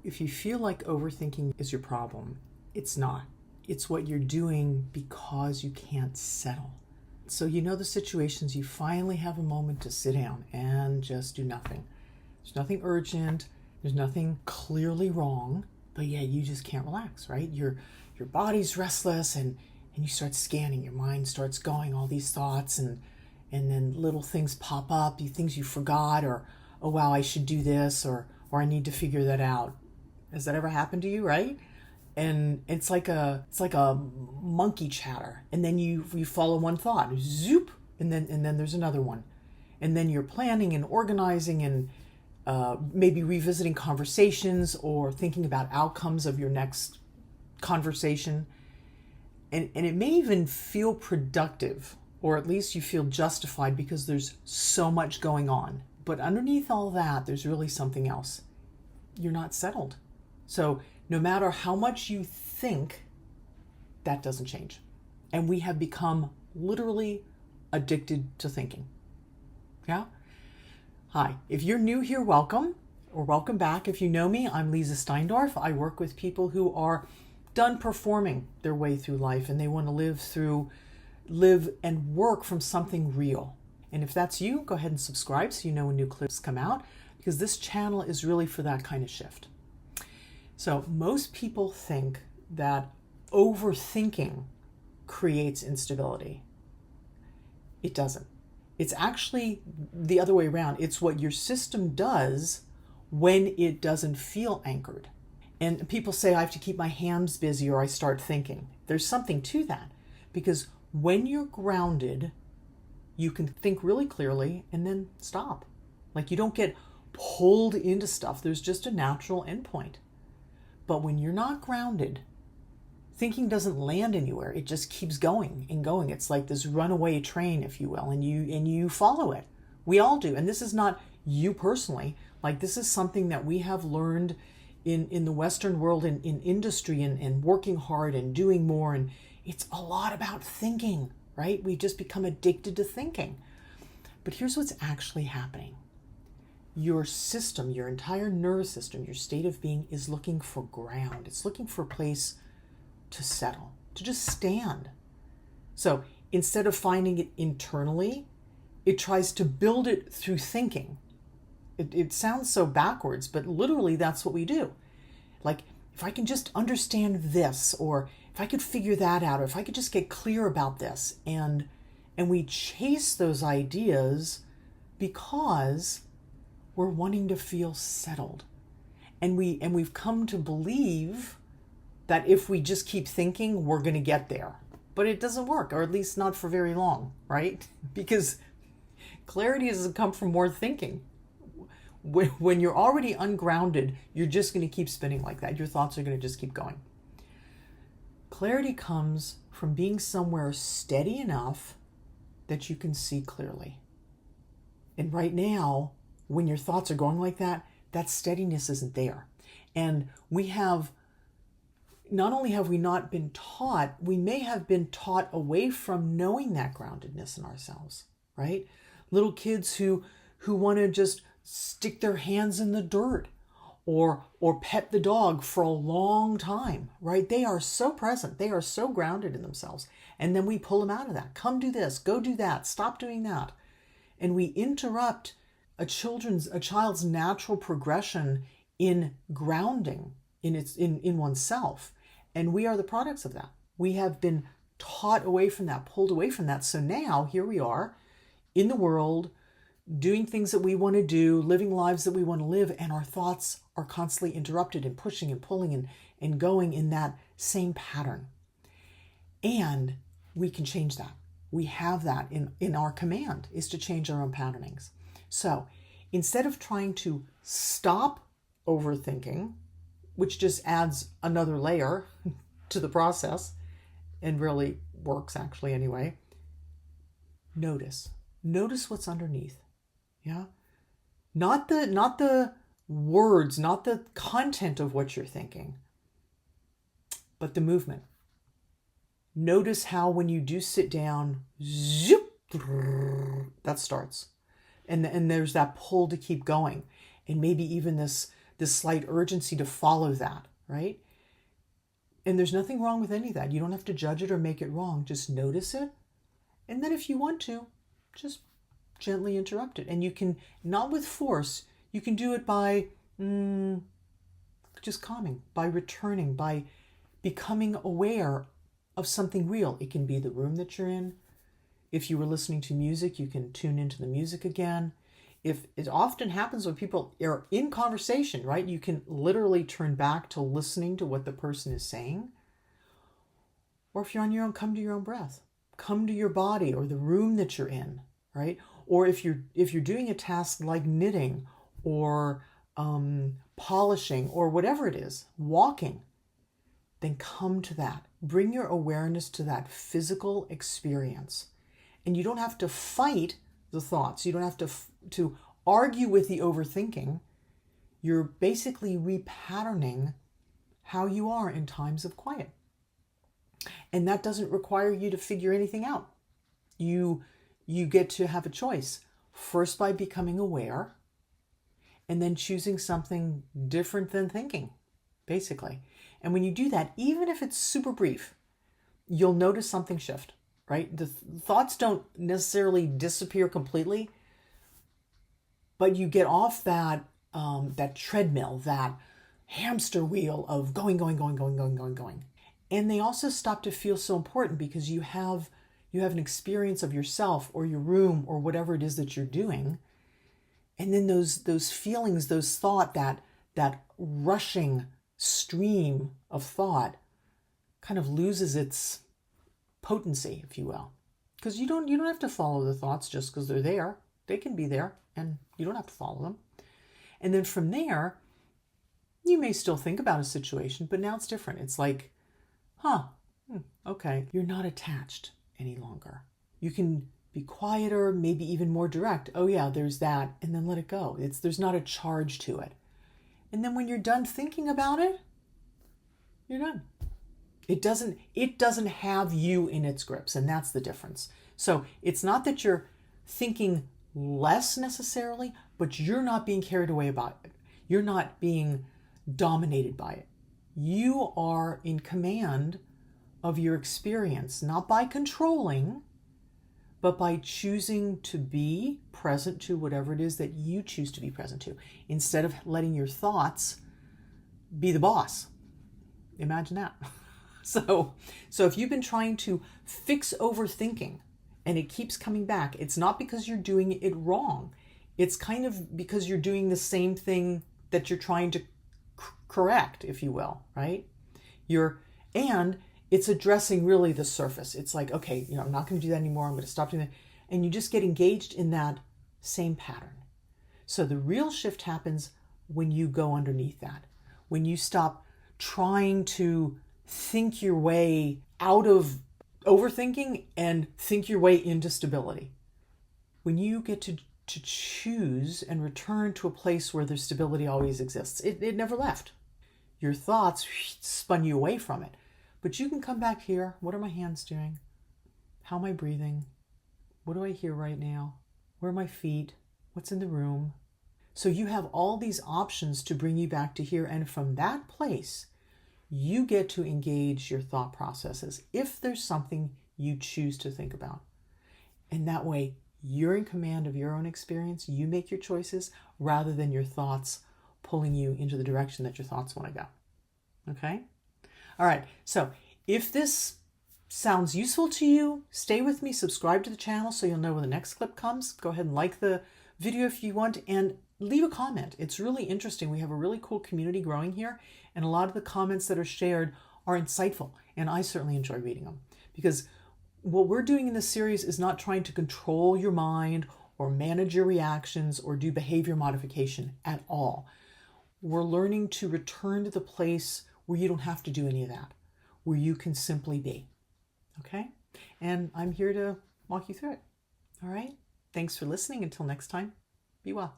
If you feel like overthinking is your problem, it's not. It's what you're doing because you can't settle. So you know the situations you finally have a moment to sit down and just do nothing. There's nothing urgent. There's nothing clearly wrong, but yeah, you just can't relax, right? Your body's restless and you start scanning. Your mind starts going all these thoughts and then little things pop up, things you forgot, or oh wow, I should do this, or I need to figure that out. Has that ever happened to you, right? And it's like a monkey chatter, and then you follow one thought, zoop, and then there's another one, and then you're planning and organizing and maybe revisiting conversations or thinking about outcomes of your next conversation, and it may even feel productive, or at least you feel justified because there's so much going on. But underneath all that, there's really something else. You're not settled. So no matter how much you think, that doesn't change. And we have become literally addicted to thinking. Yeah? Hi, if you're new here, welcome, or welcome back. If you know me, I'm Leeza Steindorf. I work with people who are done performing their way through life and they want to live and work from something real. And if that's you, go ahead and subscribe so you know when new clips come out, because this channel is really for that kind of shift. So most people think that overthinking creates instability. It doesn't. It's actually the other way around. It's what your system does when it doesn't feel anchored. And people say, I have to keep my hands busy or I start thinking. There's something to that, because when you're grounded, you can think really clearly and then stop. Like you don't get pulled into stuff. There's just a natural endpoint. But when you're not grounded, thinking doesn't land anywhere. It just keeps going and going. It's like this runaway train, if you will, and you follow it. We all do. And this is not you personally. Like this is something that we have learned in the Western world, in industry and working hard and doing more. And it's a lot about thinking, right? We just become addicted to thinking. But here's what's actually happening. Your system, your entire nervous system, your state of being is looking for ground. It's looking for a place to settle, to just stand. So instead of finding it internally, it tries to build it through thinking. It sounds so backwards, but literally that's what we do. Like, if I can just understand this, or if I could figure that out, or if I could just get clear about this, and we chase those ideas because we're wanting to feel settled. And we've come to believe that if we just keep thinking, we're going to get there. But it doesn't work, or at least not for very long, right? Because clarity doesn't come from more thinking. When you're already ungrounded, you're just going to keep spinning like that. Your thoughts are going to just keep going. Clarity comes from being somewhere steady enough that you can see clearly. And right now, when your thoughts are going like that, that steadiness isn't there. And not only have we not been taught, we may have been taught away from knowing that groundedness in ourselves, right? Little kids who want to just stick their hands in the dirt or pet the dog for a long time, right? They are so present. They are so grounded in themselves. And then we pull them out of that. Come do this, go do that, stop doing that. And we interrupt a child's natural progression in grounding in oneself. And we are the products of that. We have been taught away from that, pulled away from that. So now here we are in the world, doing things that we want to do, living lives that we want to live, and our thoughts are constantly interrupted and pushing and pulling and going in that same pattern. And we can change that. We have that in our command, is to change our own patternings. So instead of trying to stop overthinking, which just adds another layer to the process and really works actually anyway, notice what's underneath. Yeah. Not the words, not the content of what you're thinking, but the movement. Notice how when you do sit down, zoop, that starts. And there's that pull to keep going. And maybe even this this slight urgency to follow that, right? And there's nothing wrong with any of that. You don't have to judge it or make it wrong. Just notice it. And then if you want to, just gently interrupt it. And you can, not with force, you can do it by just calming, by returning, by becoming aware of something real. It can be the room that you're in. If you were listening to music, you can tune into the music again. If it often happens when people are in conversation, right? You can literally turn back to listening to what the person is saying. Or if you're on your own, come to your own breath. Come to your body or the room that you're in, right? Or if you're doing a task like knitting or polishing or whatever it is, walking, then come to that. Bring your awareness to that physical experience. And you don't have to fight the thoughts. You don't have to argue with the overthinking. You're basically repatterning how you are in times of quiet. And that doesn't require you to figure anything out. You get to have a choice. First by becoming aware, and then choosing something different than thinking, basically. And when you do that, even if it's super brief, you'll notice something shift, right? The thoughts don't necessarily disappear completely, but you get off that treadmill, that hamster wheel of going. And they also stop to feel so important because you have an experience of yourself or your room or whatever it is that you're doing. And then those feelings, those thought, that rushing stream of thought kind of loses its potency, if you will. Because you don't have to follow the thoughts just because they're there. They can be there and you don't have to follow them. And then from there, you may still think about a situation, but now it's different. It's like, okay, you're not attached any longer. You can be quieter, maybe even more direct. Oh yeah, there's that, and then let it go. There's not a charge to it. And then when you're done thinking about it, you're done. It doesn't have you in its grips, and that's the difference. So it's not that you're thinking less necessarily, but you're not being carried away by it. You're not being dominated by it. You are in command of your experience, not by controlling, but by choosing to be present to whatever it is that you choose to be present to, instead of letting your thoughts be the boss. Imagine that. So if you've been trying to fix overthinking and it keeps coming back, it's not because you're doing it wrong. It's kind of because you're doing the same thing that you're trying to correct, if you will, right? And it's addressing really the surface. It's like, okay, I'm not going to do that anymore. I'm going to stop doing that. And you just get engaged in that same pattern. So the real shift happens when you go underneath that, when you stop trying to think your way out of overthinking and think your way into stability. When you get to choose and return to a place where there's stability always exists. It never left. Your thoughts spun you away from it. But you can come back here. What are my hands doing? How am I breathing? What do I hear right now? Where are my feet? What's in the room? So you have all these options to bring you back to here. And from that place, you get to engage your thought processes if there's something you choose to think about. And that way, you're in command of your own experience. You make your choices rather than your thoughts pulling you into the direction that your thoughts want to go. Okay? All right. So if this sounds useful to you, stay with me, subscribe to the channel so you'll know when the next clip comes. Go ahead and like the video if you want and leave a comment. It's really interesting. We have a really cool community growing here, and a lot of the comments that are shared are insightful, and I certainly enjoy reading them because what we're doing in this series is not trying to control your mind or manage your reactions or do behavior modification at all. We're learning to return to the place where you don't have to do any of that, where you can simply be. Okay? And I'm here to walk you through it. All right? Thanks for listening. Until next time, be well.